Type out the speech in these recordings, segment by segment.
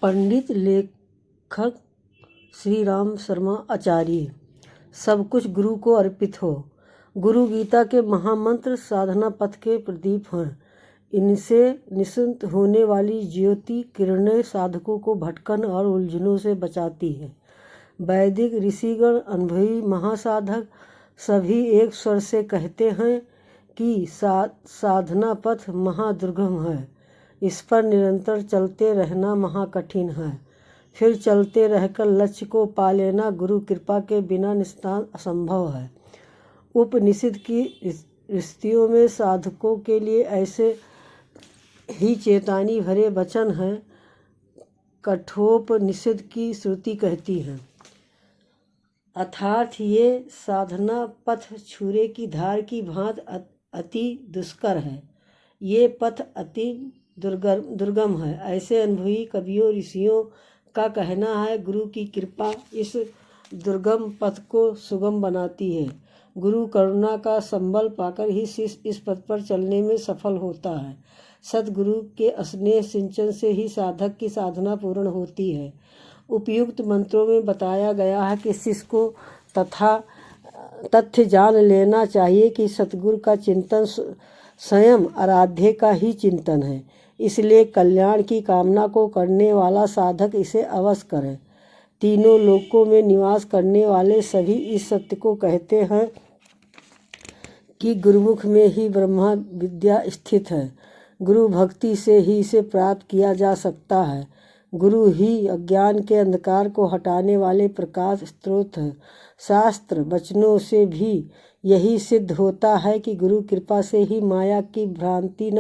पंडित लेखक श्री राम शर्मा आचार्य। सब कुछ गुरु को अर्पित हो। गुरु गीता के महामंत्र साधना पथ के प्रदीप हैं। इनसे निश्चित होने वाली ज्योति किरणें साधकों को भटकन और उलझनों से बचाती है। वैदिक ऋषिगण, अनुभवी महासाधक सभी एक स्वर से कहते हैं कि साधना पथ महादुर्गम है। इस पर निरंतर चलते रहना महाकठिन है। फिर चलते रहकर लक्ष्य को पा लेना गुरु कृपा के बिना निस्तार असंभव है। उपनिषद की ऋषियों में साधकों के लिए ऐसे ही चेतावनी भरे वचन हैं। कठोपनिषद की श्रुति कहती है, अर्थात ये साधना पथ छुरे की धार की भांति अति दुष्कर है। ये पथ अति दुर्गम है। ऐसे अनुभवी कवियों ऋषियों का कहना है, गुरु की कृपा इस दुर्गम पथ को सुगम बनाती है। गुरु करुणा का संबल पाकर ही शिष्य इस पथ पर चलने में सफल होता है। सद्गुरु के स्नेह सिंचन से ही साधक की साधना पूर्ण होती है। उपयुक्त मंत्रों में बताया गया है कि शिष्य को तथ्य जान लेना चाहिए कि सतगुरु का चिंतन स्वयं आराध्य का ही चिंतन है। इसलिए कल्याण की कामना को करने वाला साधक इसे अवश्य करे। तीनों लोकों में निवास करने वाले सभी इस सत्य को कहते हैं कि गुरुमुख में ही ब्रह्मा विद्या स्थित है। गुरु भक्ति से ही इसे प्राप्त किया जा सकता है। गुरु ही अज्ञान के अंधकार को हटाने वाले प्रकाश स्रोत है। शास्त्र वचनों से भी यही सिद्ध होता है कि गुरु कृपा से ही माया की भ्रांति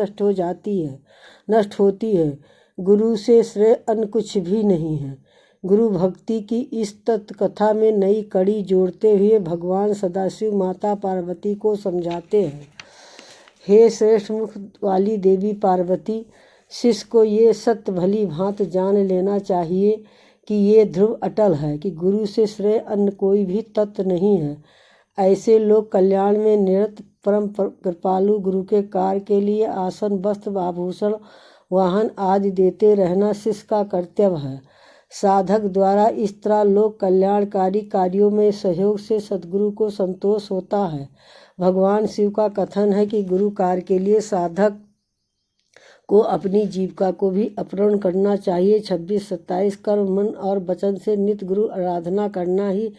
नष्ट होती है। गुरु से श्रेय अन्य कुछ भी नहीं है। गुरु भक्ति की इस तत्व कथा में नई कड़ी जोड़ते हुए भगवान सदाशिव माता पार्वती को समझाते हैं, हे श्रेष्ठ मुख वाली देवी पार्वती, शिष्य को ये सत्य भली भांति जान लेना चाहिए कि ये ध्रुव अटल है कि गुरु से श्रेय अन्य कोई भी तत्व नहीं है। ऐसे लोग कल्याण में निरत परम कृपालु गुरु के कार्य के लिए आसन, वस्त्र, आभूषण, वाहन आदि देते रहना शिष्य का कर्तव्य है। साधक द्वारा इस तरह लोक कल्याणकारी कार्यों में सहयोग से सद्गुरु को संतोष होता है। भगवान शिव का कथन है कि गुरु कार्य के लिए साधक को अपनी जीविका को भी अर्पण करना चाहिए। 26-27 कर्म, मन और वचन से नित्य गुरु आराधना करना ही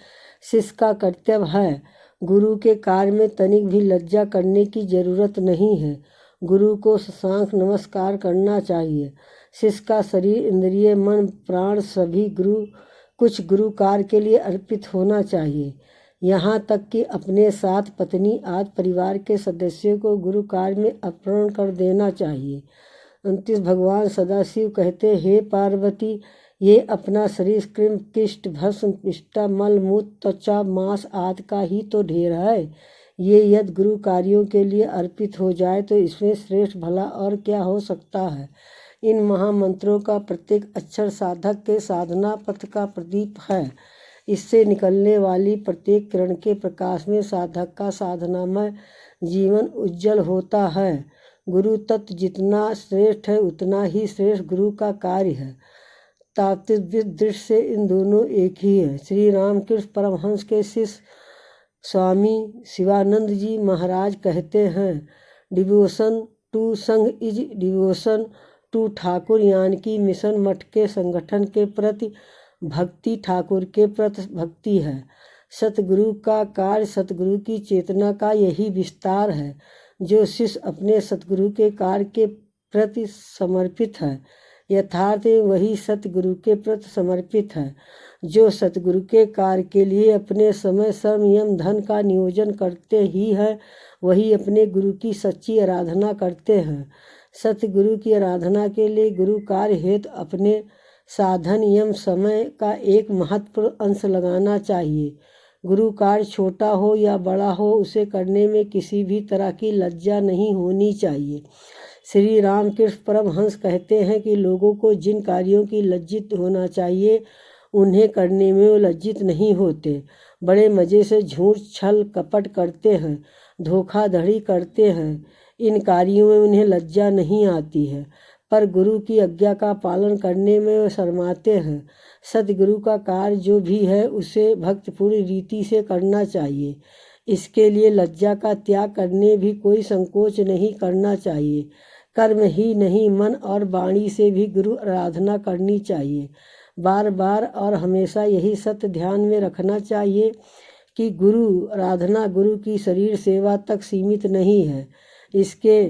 शिष्य का कर्तव्य है। गुरु के कार्य में तनिक भी लज्जा करने की जरूरत नहीं है। गुरु को साष्टांग नमस्कार करना चाहिए। शिष्य का शरीर, इंद्रिय, मन, प्राण सभी कुछ गुरु कार्य के लिए अर्पित होना चाहिए। यहाँ तक कि अपने साथ पत्नी आदि परिवार के सदस्यों को गुरु कार्य में अर्पण कर देना चाहिए। 29 भगवान सदाशिव कहते, हे पार्वती, ये अपना शरीर कृमि, किष्ट, भस्म, पिष्टा, मल, मूत्र, त्वचा, मांस आदि का ही तो ढेर है। ये यदि गुरु कार्यों के लिए अर्पित हो जाए तो इसमें श्रेष्ठ भला और क्या हो सकता है। इन महामंत्रों का प्रत्येक अक्षर साधक के साधना पथ का प्रदीप है। इससे निकलने वाली प्रत्येक किरण के प्रकाश में साधक का साधनामय जीवन उज्जवल होता है। गुरु तत्व जितना श्रेष्ठ है उतना ही श्रेष्ठ गुरु का कार्य है। तात्विक दृष्टि से इन दोनों एक ही है। श्री रामकृष्ण परमहंस के शिष्य स्वामी शिवानंद जी महाराज कहते हैं, डिवोशन टू संघ इज डिवोशन टू ठाकुर, यानी कि मिशन मठ के संगठन के प्रति भक्ति ठाकुर के प्रति भक्ति है। सतगुरु का कार्य सतगुरु की चेतना का यही विस्तार है। जो शिष्य अपने सतगुरु के कार्य के प्रति समर्पित है, यथार्थ वही सतगुरु के प्रति समर्पित है। जो सतगुरु के कार्य के लिए अपने समय, श्रम, यम, धन का नियोजन करते ही है, वही अपने गुरु की सच्ची आराधना करते हैं। सतगुरु की आराधना के लिए गुरु कार्य हेतु अपने साधन, यम, समय का एक महत्वपूर्ण अंश लगाना चाहिए। गुरु कार्य छोटा हो या बड़ा हो, उसे करने में किसी भी तरह की लज्जा नहीं होनी चाहिए। श्री रामकृष्ण परमहंस कहते हैं कि लोगों को जिन कार्यों की लज्जित होना चाहिए उन्हें करने में वो लज्जित नहीं होते। बड़े मज़े से झूठ, छल, कपट करते हैं, धोखाधड़ी करते हैं। इन कार्यों में उन्हें लज्जा नहीं आती है। पर गुरु की आज्ञा का पालन करने में वे शर्माते हैं। सतगुरु का कार्य जो भी है उसे भक्त पूरी रीति से करना चाहिए। इसके लिए लज्जा का त्याग करने भी कोई संकोच नहीं करना चाहिए। कर्म ही नहीं, मन और वाणी से भी गुरु आराधना करनी चाहिए। बार बार और हमेशा यही सत्य ध्यान में रखना चाहिए कि गुरु आराधना गुरु की शरीर सेवा तक सीमित नहीं है। इसके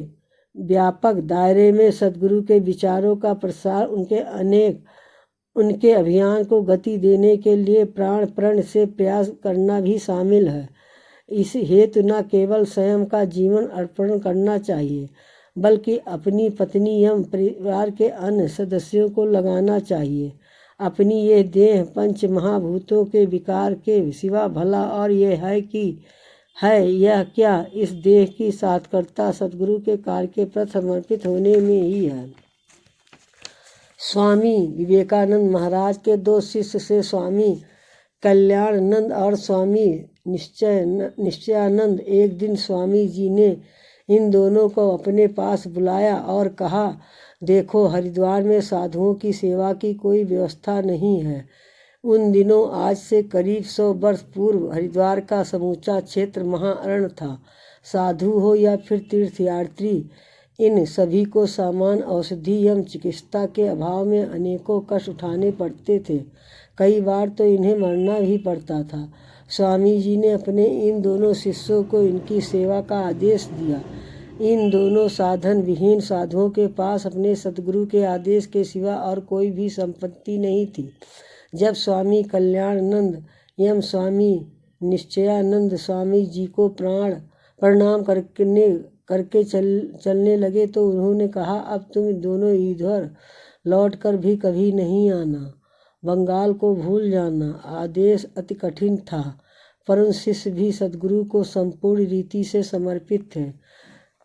व्यापक दायरे में सद्गुरु के विचारों का प्रसार, उनके अभियान को गति देने के लिए प्राण प्रण से प्रयास करना भी शामिल है। इस हेतु न केवल स्वयं का जीवन अर्पण करना चाहिए बल्कि अपनी पत्नी एवं परिवार के अन्य सदस्यों को लगाना चाहिए। अपनी ये देह पंच महाभूतों के विकार के सिवा भला और ये है कि यह क्या, इस देह की सार्थकता सद्गुरु के कार्य के प्रति समर्पित होने में ही है। स्वामी विवेकानंद महाराज के दो शिष्य से स्वामी कल्याणानंद और स्वामी निश्चयानंद एक दिन स्वामी जी ने इन दोनों को अपने पास बुलाया और कहा, देखो, हरिद्वार में साधुओं की सेवा की कोई व्यवस्था नहीं है। उन दिनों आज से करीब 100 वर्ष पूर्व हरिद्वार का समूचा क्षेत्र महाअरण्य था। साधु हो या फिर तीर्थयात्री, इन सभी को सामान औषधि एवं चिकित्सा के अभाव में अनेकों कष्ट उठाने पड़ते थे। कई बार तो इन्हें मरना भी पड़ता था। स्वामी जी ने अपने इन दोनों शिष्यों को इनकी सेवा का आदेश दिया। इन दोनों साधन विहीन साधुओं के पास अपने सतगुरु के आदेश के सिवा और कोई भी संपत्ति नहीं थी। जब स्वामी कल्याणानंद एवं स्वामी निश्चयानंद स्वामी जी को प्रणाम करके चलने लगे तो उन्होंने कहा, अब तुम दोनों इधर लौटकर भी कभी नहीं आना, बंगाल को भूल जाना। आदेश अति कठिन था, परंतु शिष्य भी सद्गुरु को संपूर्ण रीति से समर्पित थे।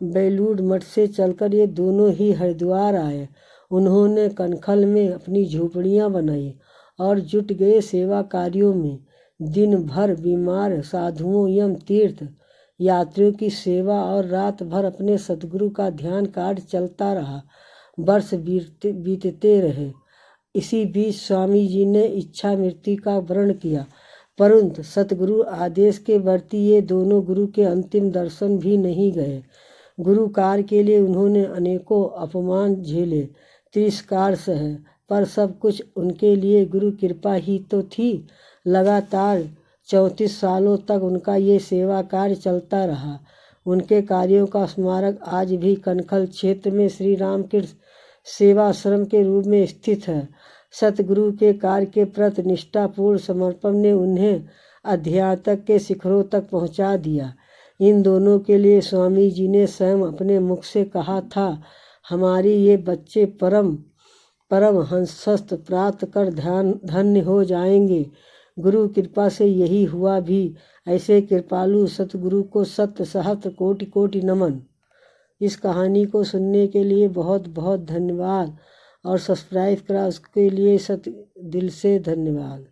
बेलूड़ मठ से चलकर ये दोनों ही हरिद्वार आए। उन्होंने कनखल में अपनी झोपड़ियाँ बनाई और जुट गए सेवा कार्यों में। दिन भर बीमार साधुओं एवं तीर्थ यात्रियों की सेवा और रात भर अपने सद्गुरु का ध्यान कार्य चलता रहा। वर्ष बीतते रहे। इसी बीच स्वामी जी ने इच्छा मृत्यु का वर्ण किया, परंतु सतगुरु आदेश के वर्ती ये दोनों गुरु के अंतिम दर्शन भी नहीं गए। गुरु कार्य के लिए उन्होंने अनेकों अपमान झेले, तिरस्कार सहे, पर सब कुछ उनके लिए गुरु कृपा ही तो थी। लगातार 34 सालों तक उनका ये सेवा कार्य चलता रहा। उनके कार्यों का स्मारक आज भी कनखल क्षेत्र में श्री रामकृष्ण सेवाश्रम के रूप में स्थित है। सतगुरु के कार्य के प्रति निष्ठापूर्ण समर्पण ने उन्हें अध्यात्म के शिखरों तक पहुंचा दिया। इन दोनों के लिए स्वामी जी ने स्वयं अपने मुख से कहा था, हमारी ये बच्चे परम हंसस्थ प्राप्त कर धन्य हो जाएंगे। गुरु कृपा से यही हुआ भी। ऐसे कृपालु सतगुरु को सत्य सहस्त्र कोटि कोटि नमन। इस कहानी को सुनने के लिए बहुत बहुत धन्यवाद और सब्सक्राइब करा उसके लिए सत दिल से धन्यवाद।